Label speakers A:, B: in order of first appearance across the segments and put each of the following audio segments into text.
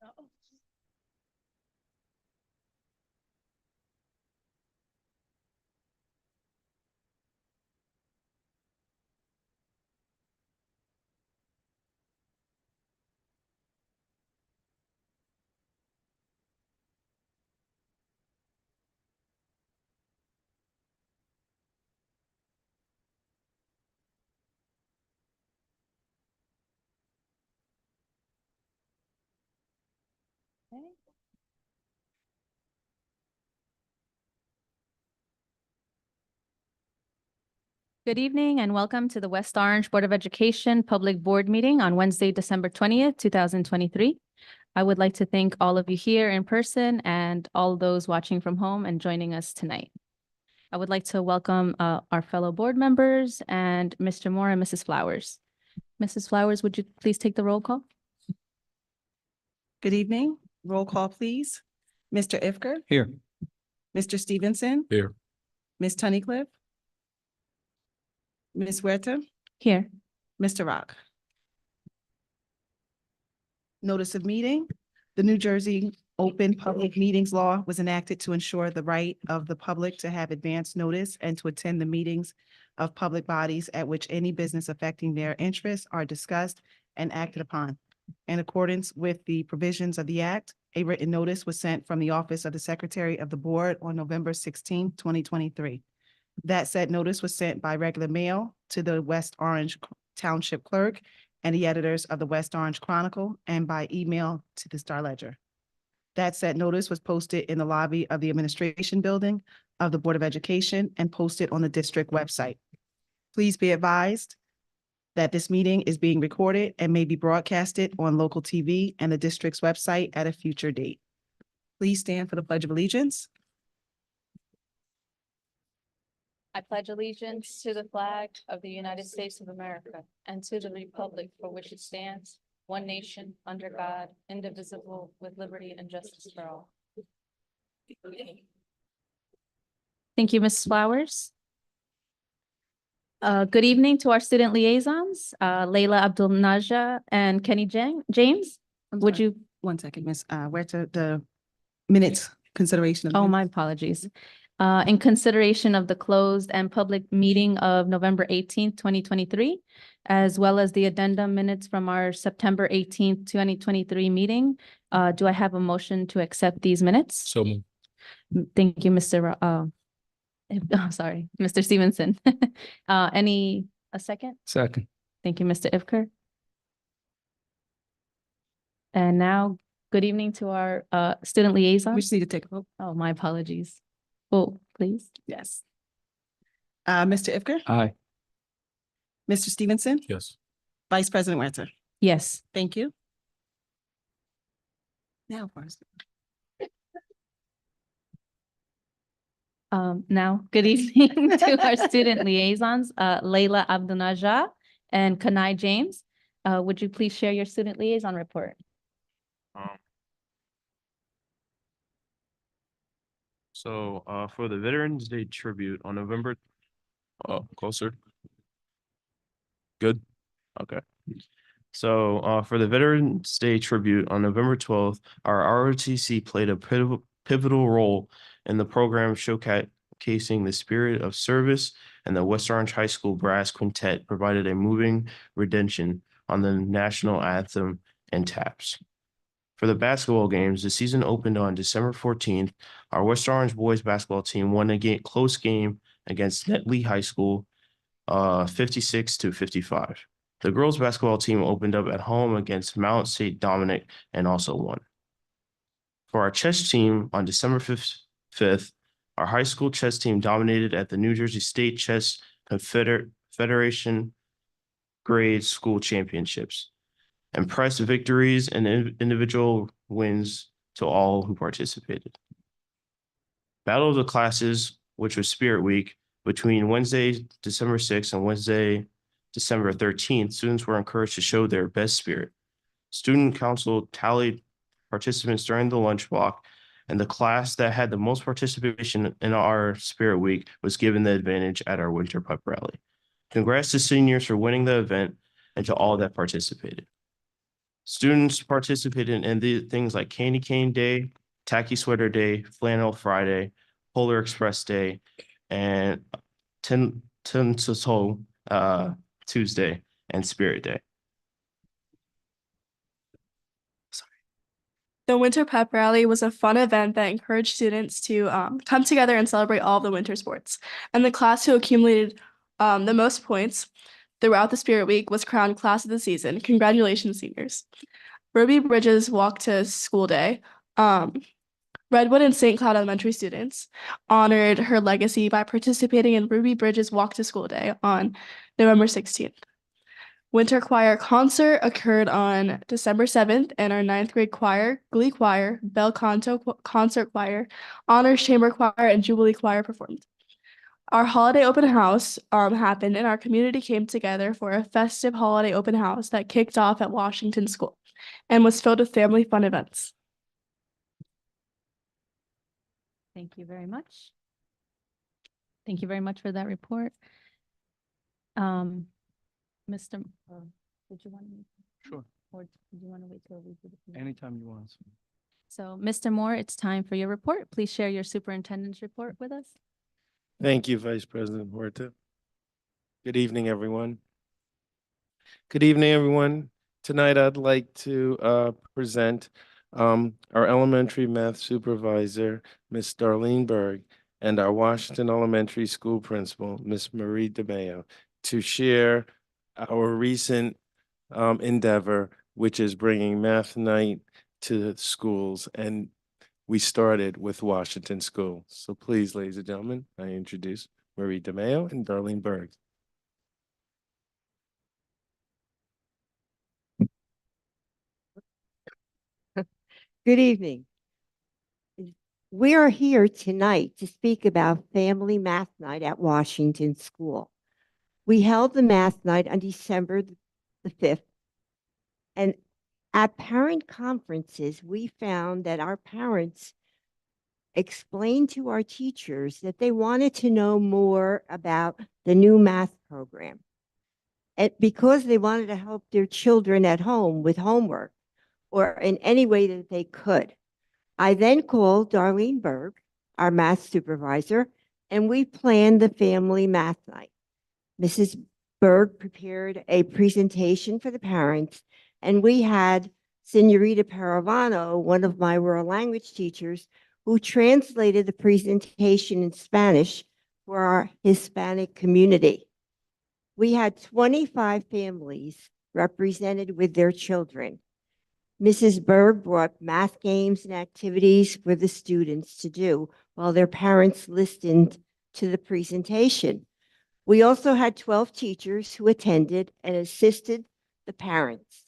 A: Okay. Good evening and welcome to the West Orange Board of Education Public Board Meeting on Wednesday, December 20th, 2023. I would like to thank all of you here in person and all those watching from home and joining us tonight. I would like to welcome our fellow board members and Mr. Moore and Mrs. Flowers. Mrs. Flowers, would you please take the roll call?
B: Good evening. Roll call, please. Mr. Ifker,
C: Here.
B: Mr. Stevenson,
C: Here.
B: Ms. Tunnicliff, Ms. Huerta,
A: Here.
B: Mr. Rock. Notice of meeting. The New Jersey Open Public Meetings Law was enacted to ensure the right of the public to have advance notice and to attend the meetings of public bodies at which any business affecting their interests are discussed and acted upon. In accordance with the provisions of the Act, a written notice was sent from the Office of the Secretary of the Board on November 16, 2023. That said notice was sent by regular mail to the West Orange Township Clerk and the editors of the West Orange Chronicle and by email to the Star Ledger. That said notice was posted in the lobby of the Administration Building of the Board of Education and posted on the district website. Please be advised that this meeting is being recorded and may be broadcasted on local TV and the district's website at a future date. Please stand for the Pledge of Allegiance.
A: I pledge allegiance to the flag of the United States of America and to the republic for which it stands, one nation, under God, indivisible, with liberty and justice for all. Thank you, Ms. Flowers. Good evening to our student liaisons, Layla Abdul Najah and Kenny James. Would you?
B: One second, Ms. Huerta, the minutes consideration.
A: Oh, my apologies. In consideration of the closed and public meeting of November 18th, 2023, as well as the addendum minutes from our September 18th, 2023 meeting. Do I have a motion to accept these minutes?
C: So moved.
A: Thank you, Mr. Sorry, Mr. Stevenson. A second?
C: Second.
A: Thank you, Mr. Ifker. And now, good evening to our student liaison.
B: We just need to take a vote.
A: Oh, my apologies. Vote, please.
B: Yes. Mr. Ifker,
C: Aye.
B: Mr. Stevenson,
C: Yes.
B: Vice President Huerta.
A: Yes.
B: Thank you. Now, first.
A: Now, good evening to our student liaisons, Layla Abdul Najah and Kenny James. Would you please share your student liaison report?
D: For the Veterans Day tribute on November, closer. Good. Okay. So for the Veterans Day tribute on November 12th, our ROTC played a pivotal role in the program showcasing the spirit of service, and the West Orange High School Brass Quintet provided a moving rendition on the national anthem and taps. For the basketball games, the season opened on December 14th. Our West Orange boys basketball team won a close game against Netley High School, 56-55. The girls basketball team opened up at home against Mount St. Dominic and also won. For our chess team on December 5th, our high school chess team dominated at the New Jersey State Chess Federation Grade School Championships. Impressive victories and individual wins to all who participated. Battle of the Classes, which was Spirit Week, between Wednesday, December 6th and Wednesday, December 13th, students were encouraged to show their best spirit. Student council tallied participants during the lunch block, and the class that had the most participation in our Spirit Week was given the advantage at our Winter Pep Rally. Congrats to seniors for winning the event and to all that participated. Students participated in the things like Candy Cane Day, Tacky Sweater Day, Flannel Friday, Polar Express Day, and Tin to Toe Tuesday and Spirit Day.
C: The Winter Pep Rally was a fun event that encouraged students to come together and celebrate all of the winter sports. And the class who accumulated the most points throughout the Spirit Week was crowned Class of the Season. Congratulations, seniors. Ruby Bridges Walk to School Day. Redwood and St. Cloud Elementary students honored her legacy by participating in Ruby Bridges Walk to School Day on November 16th. Winter Choir Concert occurred on December 7th, and our 9th grade choir, Glee Choir, Bel Canto Concert Choir, Honors Chamber Choir, and Jubilee Choir performed. Our holiday open house happened, and our community came together for a festive holiday open house that kicked off at Washington School and was filled with family fun events.
A: Thank you very much. Thank you very much for that report. Mr. Did you want to?
E: Sure.
A: Or do you want to wait till we do the? committee?
E: Anytime you want.
A: So, Mr. Moore, it's time for your report. Please share your superintendent's report with us.
F: Thank you, Vice President Huerta. Good evening, everyone. Good evening, everyone. Tonight, I'd like to present our elementary math supervisor, Miss Darlene Berg, and our Washington Elementary School principal, Miss Marie DeMayo, to share our recent endeavor, which is bringing math night to schools. And we started with Washington School. So please, ladies and gentlemen, I introduce Marie DeMayo and Darlene Berg.
G: Good evening. We are here tonight to speak about Family Math Night at Washington School. We held the math night on December the 5th, and at parent conferences, we found that our parents explained to our teachers that they wanted to know more about the new math program. And because they wanted to help their children at home with homework or in any way that they could. I then called Darlene Berg, our math supervisor, and we planned the family math night. Mrs. Berg prepared a presentation for the parents, and we had Senorita Paravano, one of my world language teachers, who translated the presentation in Spanish for our Hispanic community. We had 25 families represented with their children. Mrs. Berg brought math games and activities for the students to do while their parents listened to the presentation. We also had 12 teachers who attended and assisted the parents.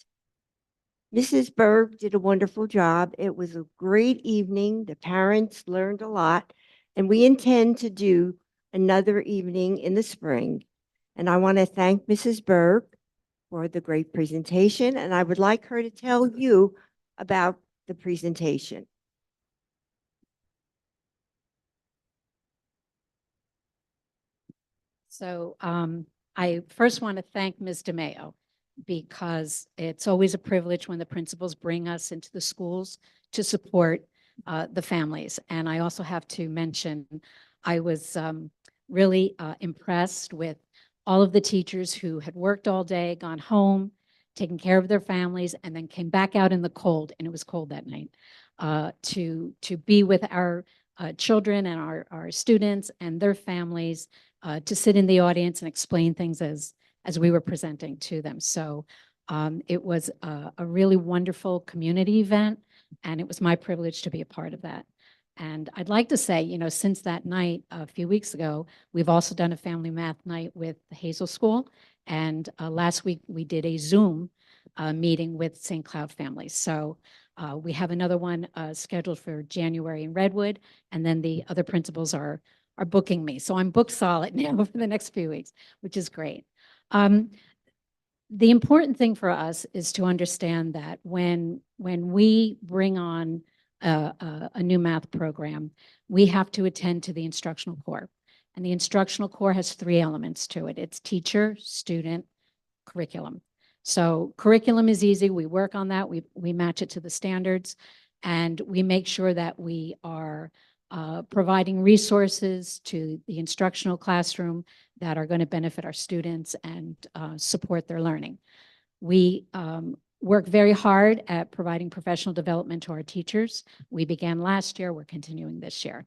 G: Mrs. Berg did a wonderful job. It was a great evening. The parents learned a lot, and we intend to do another evening in the spring. And I want to thank Mrs. Berg for the great presentation, and I would like her to tell you about the presentation.
H: So I first want to thank Ms. DeMayo, because it's always a privilege when the principals bring us into the schools to support the families. And I also have to mention, I was really impressed with all of the teachers who had worked all day, gone home, taken care of their families, and then came back out in the cold, and it was cold that night, to be with our children and our students and their families, to sit in the audience and explain things as we were presenting to them. So it was a really wonderful community event, and it was my privilege to be a part of that. And I'd like to say, you know, since that night a few weeks ago, we've also done a family math night with the Hazel School. And last week we did a Zoom meeting with St. Cloud families. So we have another one scheduled for January in Redwood. And then the other principals are booking me. So I'm booked solid now for the next few weeks, which is great. The important thing for us is to understand that when we bring on a new math program, we have to attend to the instructional core. And the instructional core has 3 elements to it. It's teacher, student, curriculum. So curriculum is easy. We work on that. We match it to the standards, and we make sure that we are providing resources to the instructional classroom that are going to benefit our students and support their learning. We work very hard at providing professional development to our teachers. We began last year, we're continuing this year.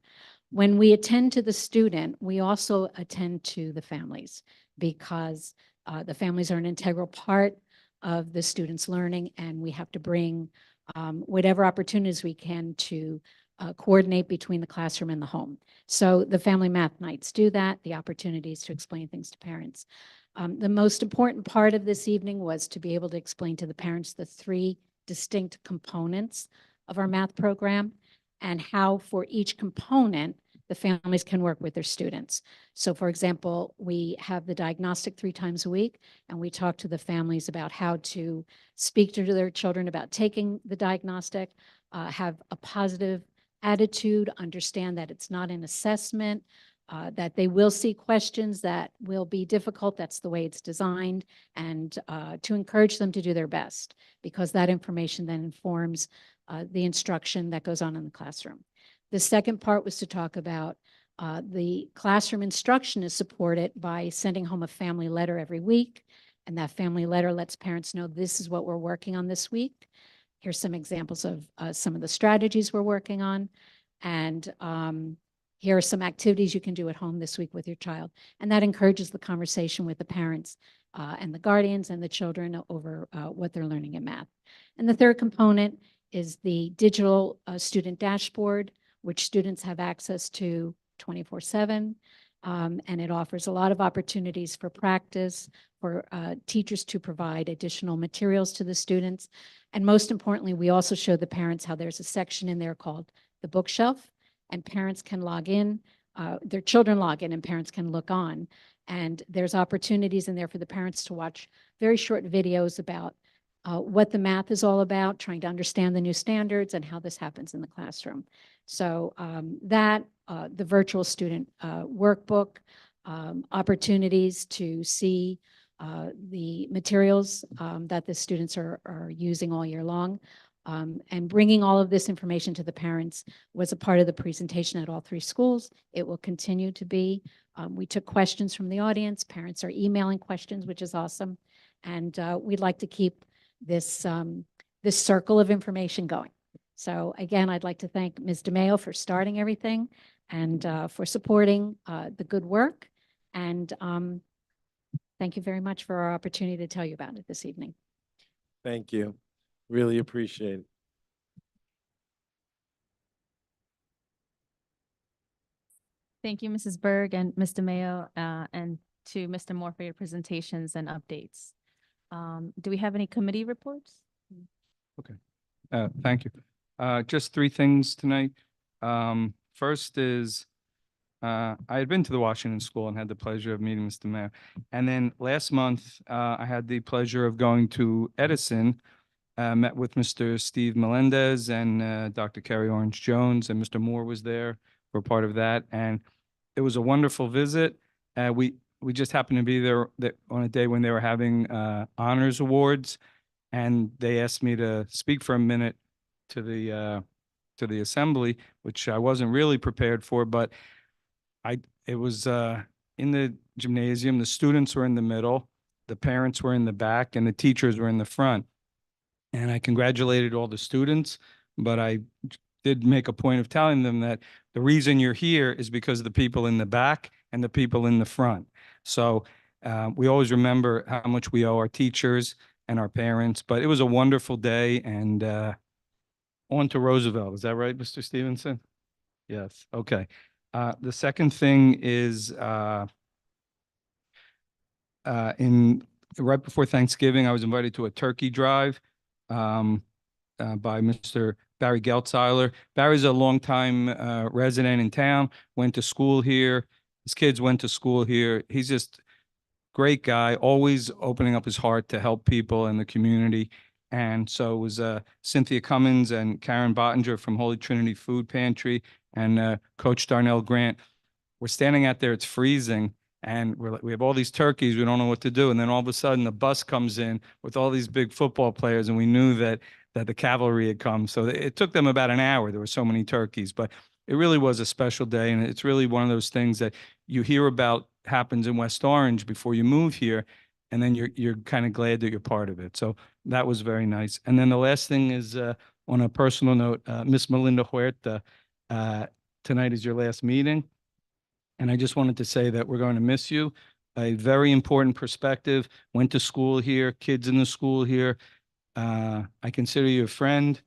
H: When we attend to the student, we also attend to the families, because the families are an integral part of the student's learning, and we have to bring whatever opportunities we can to coordinate between the classroom and the home. So the family math nights do that, the opportunities to explain things to parents. The most important part of this evening was to be able to explain to the parents the 3 distinct components of our math program, and how for each component, the families can work with their students. So for example, we have the diagnostic 3 times a week, and we talk to the families about how to speak to their children about taking the diagnostic, have a positive attitude, understand that it's not an assessment, that they will see questions that will be difficult. That's the way it's designed, and to encourage them to do their best, because that information then informs the instruction that goes on in the classroom. The second part was to talk about the classroom instruction is supported by sending home a family letter every week, and that family letter lets parents know this is what we're working on this week. Here's some examples of some of the strategies we're working on, and here are some activities you can do at home this week with your child. And that encourages the conversation with the parents and the guardians and the children over what they're learning in math. And the third component is the digital student dashboard, which students have access to 24/7. And it offers a lot of opportunities for practice, for teachers to provide additional materials to the students. And most importantly, we also show the parents how there's a section in there called the bookshelf, and parents can log in, their children log in, and parents can look on. And there's opportunities in there for the parents to watch very short videos about what the math is all about, trying to understand the new standards and how this happens in the classroom. So the virtual student workbook, opportunities to see the materials that the students are using all year long, and bringing all of this information to the parents was a part of the presentation at all 3 schools. It will continue to be. We took questions from the audience. Parents are emailing questions, which is awesome. And we'd like to keep this circle of information going. So again, I'd like to thank Ms. DeMayo for starting everything, and for supporting the good work. And thank you very much for our opportunity to tell you about it this evening.
F: Thank you. Really appreciate it.
A: Thank you, Mrs. Berg and Ms. DeMayo, and to Mr. Moore for your presentations and updates. Do we have any committee reports?
E: Thank you. Just 3 things tonight. First is, I had been to the Washington School and had the pleasure of meeting Mr. Mayor. And then last month, I had the pleasure of going to Edison, met with Mr. Steve Melendez and Dr. Kerry Orange Jones, and Mr. Moore was there for part of that. And it was a wonderful visit. We just happened to be there on a day when they were having honors awards, and they asked me to speak for a minute to the assembly, which I wasn't really prepared for, but it was in the gymnasium. The students were in the middle, the parents were in the back, and the teachers were in the front. And I congratulated all the students, but I did make a point of telling them that the reason you're here is because of the people in the back and the people in the front. So we always remember how much we owe our teachers and our parents, but it was a wonderful day. And on to Roosevelt. Is that right, Mr. Stevenson? Yes. Okay. The second thing is right before Thanksgiving, I was invited to a turkey drive by Mr. Barry Geltzeiler. Barry's a longtime resident in town, went to school here. His kids went to school here. He's just great guy, always opening up his heart to help people in the community. And so it was Cynthia Cummins and Karen Bottinger from Holy Trinity Food Pantry and Coach Darnell Grant. We're standing out there, it's freezing, And we're like, we have all these turkeys, we don't know what to do. And then all of a sudden, the bus comes in with all these big football players, and we knew that the cavalry had come. So it took them about an hour. There were so many turkeys, but it really was a special day. And it's really one of those things that you hear about happens in West Orange before you move here, and then you're kind of glad that you're part of it. So that was very nice. And then the last thing is, on a personal note, Miss Melinda Huerta, tonight is your last meeting. And I just wanted to say that we're going to miss you. A very important perspective, went to school here, kids in the school here. I consider you a friend,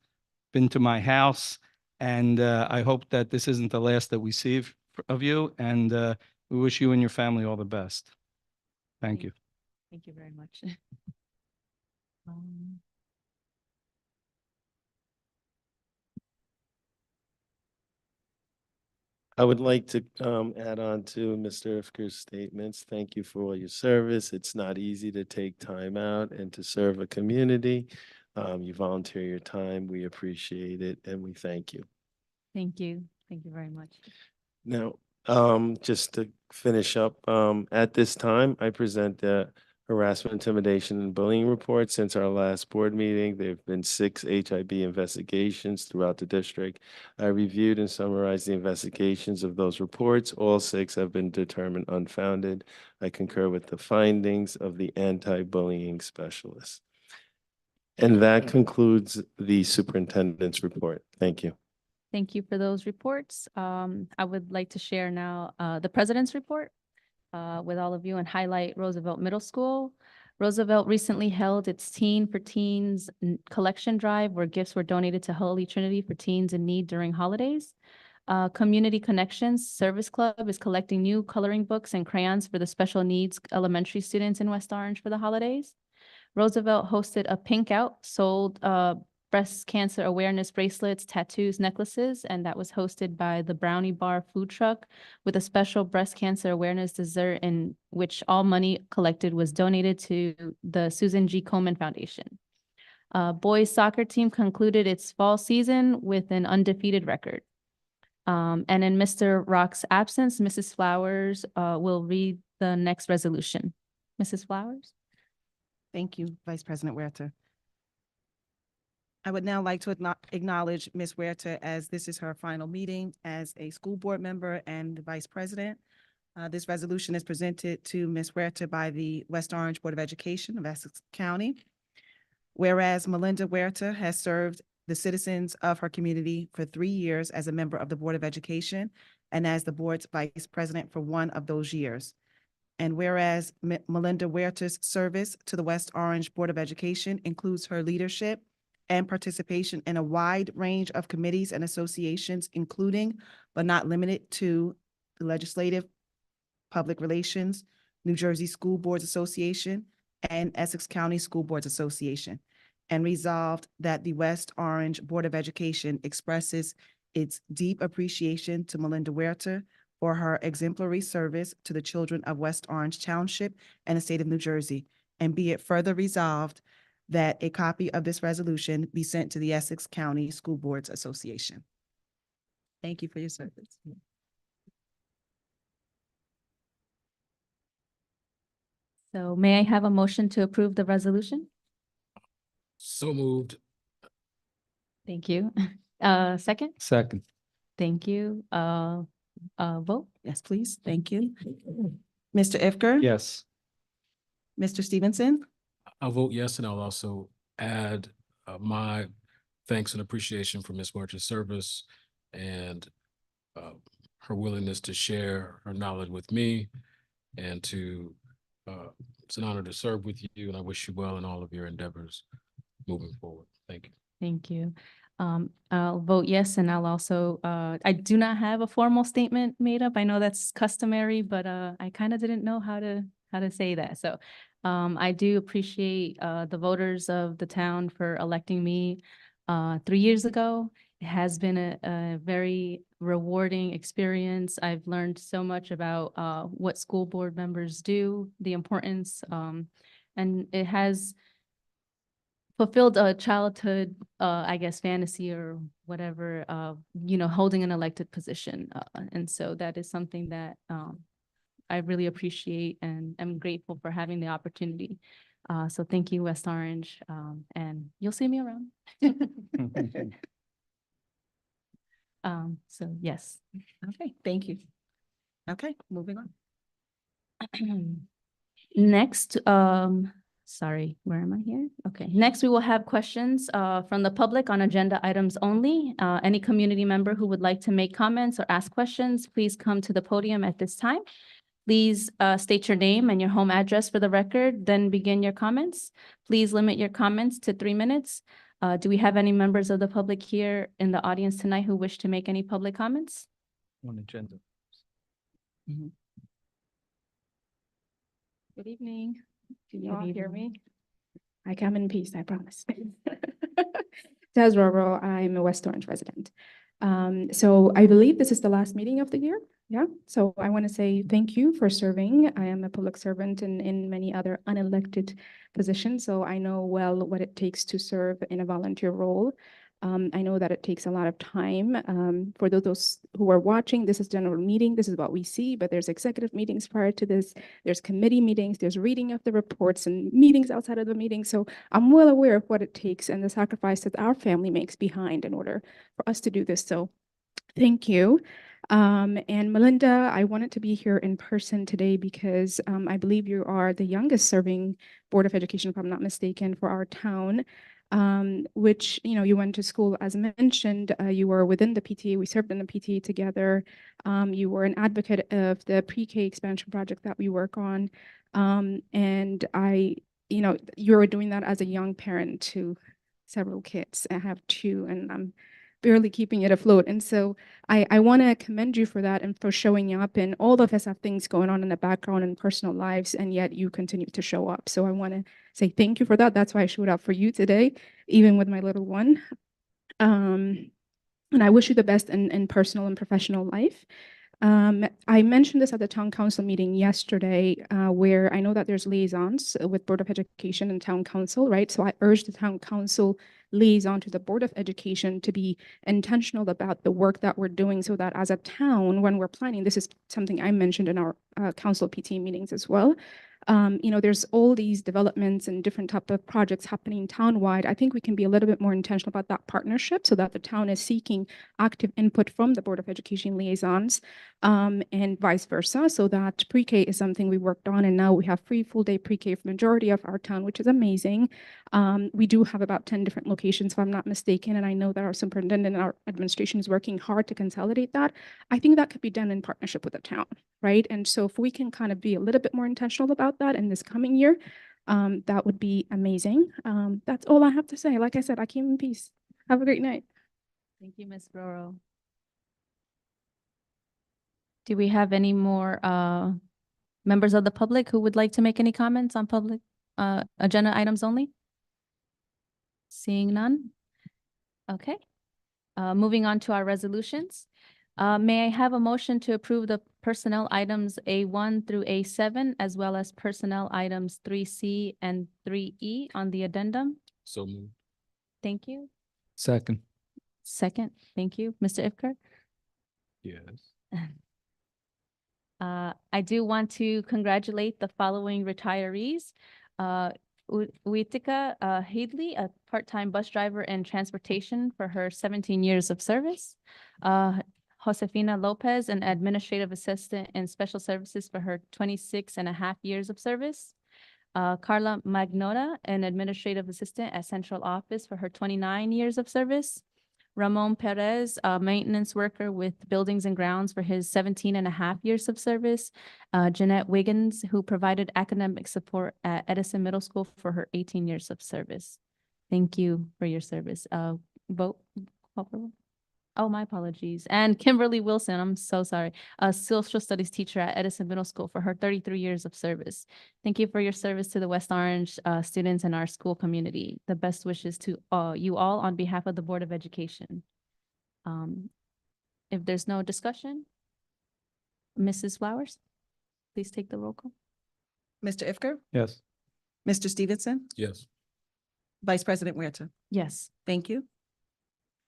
E: been to my house, and I hope that this isn't the last that we see of you. And we wish you and your family all the best. Thank you.
A: Thank you very much.
F: I would like to add on to Mr. Ifker's statements. Thank you for all your service. It's not easy to take time out and to serve a community. You volunteer your time. We appreciate it and we thank you.
A: Thank you. Thank you very much.
F: Now, just to finish up, at this time, I present the harassment, intimidation, and bullying report. Since our last board meeting, there have been 6 HIB investigations throughout the district. I reviewed and summarized the investigations of those reports. All 6 have been determined unfounded. I concur with the findings of the anti-bullying specialist. And that concludes the superintendent's report. Thank you.
A: Thank you for those reports. I would like to share now the president's report with all of you and highlight Roosevelt Middle School. Roosevelt recently held its Teen for Teens collection drive where gifts were donated to Holy Trinity for teens in need during holidays. Community Connections Service Club is collecting new coloring books and crayons for the special needs elementary students in West Orange for the holidays. Roosevelt hosted a pink out, sold breast cancer awareness bracelets, tattoos, necklaces, and that was hosted by the Brownie Bar food truck with a special breast cancer awareness dessert in which all money collected was donated to the Susan G. Komen Foundation. Boys soccer team concluded its fall season with an undefeated record. And in Mr. Rock's absence, Mrs. Flowers will read the next resolution. Mrs. Flowers?
B: Thank you, Vice President Huerta. I would now like to acknowledge Ms. Huerta as this is her final meeting as a school board member and vice president. This resolution is presented to Ms. Huerta by the West Orange Board of Education of Essex County. Whereas Melinda Huerta has served the citizens of her community for 3 years as a member of the Board of Education and as the board's vice president for 1 of those years. And whereas Melinda Huerta's service to the West Orange Board of Education includes her leadership and participation in a wide range of committees and associations, including but not limited to the Legislative, Public Relations, New Jersey School Boards Association, and Essex County School Boards Association. And resolved that the West Orange Board of Education expresses its deep appreciation to Melinda Huerta for her exemplary service to the children of West Orange Township and the state of New Jersey. And be it further resolved that a copy of this resolution be sent to the Essex County School Boards Association. Thank you for your service.
A: So may I have a motion to approve the resolution?
I: So moved.
A: Thank you. Second?
E: Second.
A: Thank you. Vote?
B: Yes, please. Thank you. Mr. Ifker?
E: Yes.
B: Mr. Stevenson?
I: I'll vote yes, and I'll also add my thanks and appreciation for Ms. Huerta's service and her willingness to share her knowledge with me and to, it's an honor to serve with you, and I wish you well in all of your endeavors moving forward. Thank you.
A: Thank you. I'll vote yes, and I'll also, I do not have a formal statement made up. I know that's customary, but I kind of didn't know how to say that. So I do appreciate the voters of the town for electing me 3 years ago. It has been a very rewarding experience. I've learned so much about what school board members do, the importance, and it has fulfilled a childhood, I guess, fantasy or whatever, holding an elected position. And so that is something that I really appreciate and am grateful for having the opportunity. So thank you, West Orange, and you'll see me around. So yes.
B: Okay, thank you. Okay, moving on.
A: Next, sorry, where am I here? Okay, next we will have questions from the public on agenda items only. Any community member who would like to make comments or ask questions, please come to the podium at this time. Please state your name and your home address for the record, then begin your comments. Please limit your comments to 3 minutes. Do we have any members of the public here in the audience tonight who wish to make any public comments?
E: On agenda.
A: Good evening.
J: Can you all
A: Good
J: hear
A: evening.
J: me? I come in peace, I promise. Des Roro, I'm a West Orange resident. So I believe this is the last meeting of the year. Yeah, so I want to say thank you for serving. I am a public servant in many other unelected positions, so I know well what it takes to serve in a volunteer role. I know that it takes a lot of time. For those who are watching, this is general meeting. This is what we see, but there's executive meetings prior to this. There's committee meetings, there's reading of the reports and meetings outside of the meeting. So I'm well aware of what it takes and the sacrifice that our family makes behind in order for us to do this. So thank you. And Melinda, I wanted to be here in person today because I believe you are the youngest serving Board of Education, if I'm not mistaken, for our town. Which, you know, you went to school, as mentioned, you were within the PTA, we served in the PTA together. You were an advocate of the pre-K expansion project that we work on. And you know, you were doing that as a young parent to several kids. I have 2, and I'm barely keeping it afloat. And so I want to commend you for that and for showing up. And all of us have things going on in the background and personal lives, and yet you continue to show up. So I want to say thank you for that. That's why I showed up for you today, even with my little one. And I wish you the best in personal and professional life. I mentioned this at the town council meeting yesterday, where I know that there's liaisons with Board of Education and town council, right? So I urge the town council liaison to the Board of Education to be intentional about the work that we're doing, so that as a town, when we're planning, this is something I mentioned in our council PT meetings as well. You know, there's all these developments and different type of projects happening townwide. I think we can be a little bit more intentional about that partnership so that the town is seeking active input from the Board of Education liaisons, and vice versa, so that pre-K is something we worked on, and now we have free full day pre-K for majority of our town, which is amazing. We do have about 10 different locations, if I'm not mistaken, and I know that our superintendent and our administration is working hard to consolidate that. I think that could be done in partnership with the town, right? And so if we can kind of be a little bit more intentional about that in this coming year, that would be amazing. That's all I have to say. Like I said, I came in peace. Have a great night.
A: Thank you, Ms. Roro. Do we have any more members of the public who would like to make any comments on public agenda items only? Seeing none? Okay. Moving on to our resolutions. May I have a motion to approve the personnel items A1 through A7, as well as personnel items 3C and 3E on the addendum?
I: So moved.
A: Thank you.
E: Second.
A: Second, thank you. Mr. Ifker?
I: Yes.
A: I do want to congratulate the following retirees. Uitika Headley, a part-time bus driver and transportation for her 17 years of service. Josefina Lopez, an administrative assistant in special services for her 26.5 years of service. Carla Magnota, an administrative assistant at central office for her 29 years of service. Ramon Perez, a maintenance worker with buildings and grounds for his 17.5 years of service. Jeanette Wiggins, who provided academic support at Edison Middle School for her 18 years of service. Thank you for your service. Vote. Oh, my apologies. And Kimberly Wilson, I'm so sorry, a social studies teacher at Edison Middle School for her 33 years of service. Thank you for your service to the West Orange students and our school community. The best wishes to you all on behalf of the Board of Education. If there's no discussion, Mrs. Flowers, please take the roll call.
B: Mr. Ifker?
E: Yes.
B: Mr. Stevenson?
I: Yes.
B: Vice President Huerta?
A: Yes.
B: Thank you.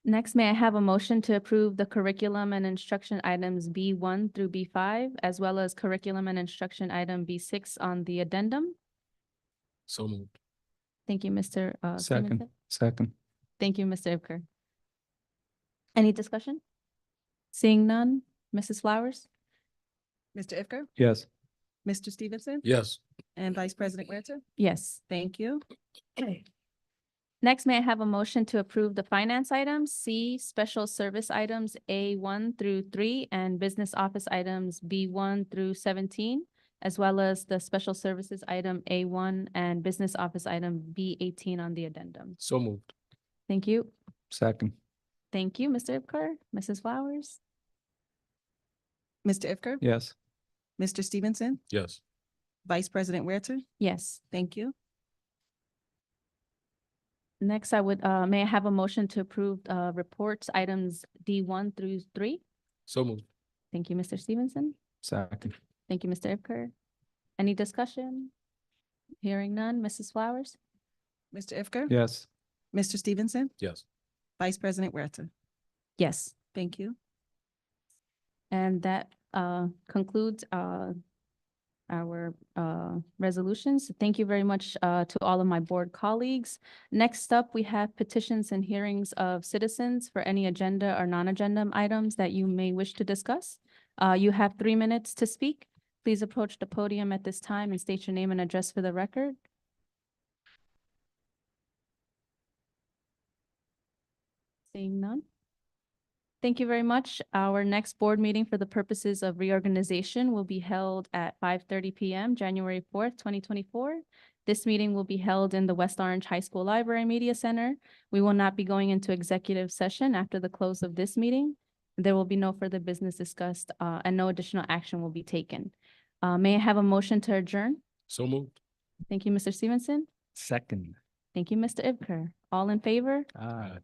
A: Next, may I have a motion to approve the curriculum and instruction items B1 through B5, as well as curriculum and instruction item B6 on the addendum?
I: So moved.
A: Thank you, Mr.
E: Second,
A: Stevenson.
E: second.
A: Thank you, Mr. Ibker. Any discussion? Seeing none, Mrs. Flowers?
B: Mr. Ifker,
E: Yes.
B: Mr. Stevenson,
I: Yes.
B: and Vice President Huerta.
A: Yes.
B: Thank you.
A: Next, may I have a motion to approve the finance items, C, special service items A1 through 3, and business office items B1 through 17, as well as the special services item A1 and business office item B18 on the addendum.
I: So moved.
A: Thank you.
E: Second.
A: Thank you, Mr. Ibker. Mrs. Flowers?
B: Mr. Ifker,
E: Yes.
B: Mr. Stevenson,
I: Yes.
B: Vice President Huerta.
A: Yes.
B: Thank you.
A: Next, may I have a motion to approve reports items D1 through 3?
I: So moved.
A: Thank you, Mr. Stevenson.
E: Second.
A: Thank you, Mr. Ibker. Any discussion? Hearing none, Mrs. Flowers?
B: Mr. Ifker,
E: Yes.
B: Mr. Stevenson,
I: Yes.
B: Vice President Huerta.
A: Yes.
B: Thank you.
A: And that concludes our resolutions. Thank you very much to all of my board colleagues. Next up, we have petitions and hearings of citizens for any agenda or non-agenda items that you may wish to discuss. You have 3 minutes to speak. Please approach the podium at this time and state your name and address for the record. Seeing none. Thank you very much. Our next board meeting for the purposes of reorganization will be held at 5:30 p.m., January 4th, 2024. This meeting will be held in the West Orange High School Library Media Center. We will not be going into executive session after the close of this meeting. There will be no further business discussed, and no additional action will be taken. May I have a motion to adjourn?
I: So moved.
A: Thank you, Mr. Stevenson.
E: Second.
A: Thank you, Mr. Ibker. All in favor?
E: Aye.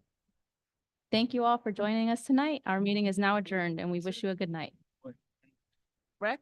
A: Thank you all for joining us tonight. Our meeting is now adjourned, and we wish you a good night.
B: Rec?